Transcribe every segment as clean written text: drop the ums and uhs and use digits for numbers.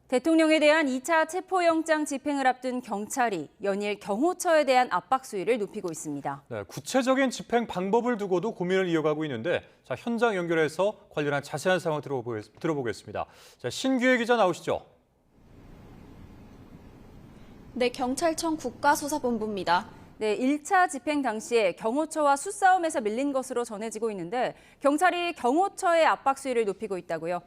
대통령에 대한 2차 체포영장 집행을 앞둔 경찰이 연일 경호처에 대한 압박 수위를 높이고 있습니다. 네, 구체적인 집행 방법을 두고도 고민을 이어가고 있는데 현장 연결해서 관련한 자세한 상황 들어보겠습니다. 신규혜 기자 나오시죠. 네, 경찰청 국가수사본부입니다. 네, 1차 집행 당시에 경호처와 수싸움에서 밀린 것으로 전해지고 있는데 경찰이 경호처의 압박 수위를 높이고 있다고요.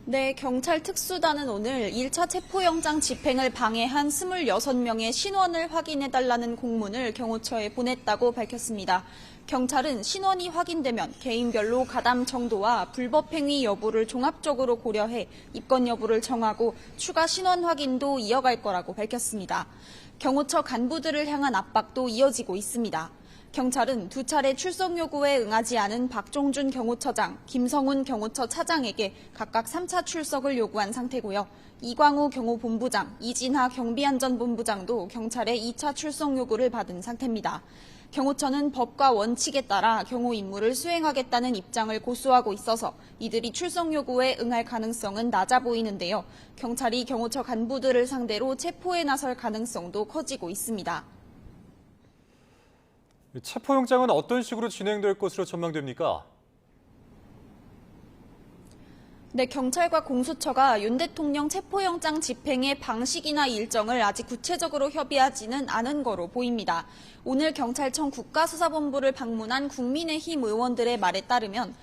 네, 경찰 특수단은 오늘 1차 체포영장 집행을 방해한 26명의 신원을 확인해달라는 공문을 경호처에 보냈다고 밝혔습니다. 경찰은 신원이 확인되면 개인별로 가담 정도와 불법 행위 여부를 종합적으로 고려해 입건 여부를 정하고 추가 신원 확인도 이어갈 거라고 밝혔습니다. 경호처 간부들을 향한 압박도 이어지고 있습니다. 경찰은 두 차례 출석 요구에 응하지 않은 박종준 경호처장, 김성훈 경호처 차장에게 각각 3차 출석을 요구한 상태고요. 이광우 경호본부장, 이진하 경비안전본부장도 경찰의 2차 출석 요구를 받은 상태입니다. 경호처는 법과 원칙에 따라 경호 임무를 수행하겠다는 입장을 고수하고 있어서 이들이 출석 요구에 응할 가능성은 낮아 보이는데요. 경찰이 경호처 간부들을 상대로 체포에 나설 가능성도 커지고 있습니다. 체포영장은 어떤 식으로 진행될 것으로 전망됩니까? 네, 경찰과 공수처가 윤 대통령 체포영장 집행의 방식이나 일정을 아직 구체적으로 협의하지는 않은 거로 보입니다. 오늘 경찰청 국가수사본부를 방문한 국민의힘 의원들의 말에 따르면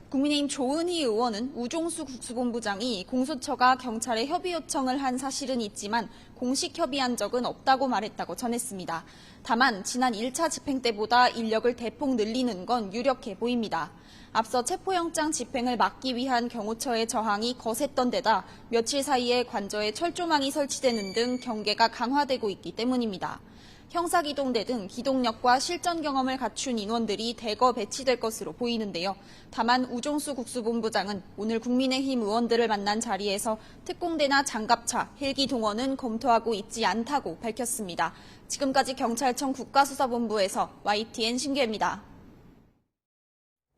국민의힘 조은희 의원은 우종수 국수본부장이 공수처가 경찰에 협의 요청을 한 사실은 있지만 공식 협의한 적은 없다고 말했다고 전했습니다. 다만 지난 1차 집행 때보다 인력을 대폭 늘리는 건 유력해 보입니다. 앞서 체포영장 집행을 막기 위한 경호처의 저항이 거셌던 데다 며칠 사이에 관저에 철조망이 설치되는 등 경계가 강화되고 있기 때문입니다. 형사기동대 등 기동력과 실전 경험을 갖춘 인원들이 대거 배치될 것으로 보이는데요. 다만 우종수 국수본부장은 오늘 국민의힘 의원들을 만난 자리에서 특공대나 장갑차, 헬기 동원은 검토하고 있지 않다고 밝혔습니다. 지금까지 경찰청 국가수사본부에서 YTN 신규혜입니다.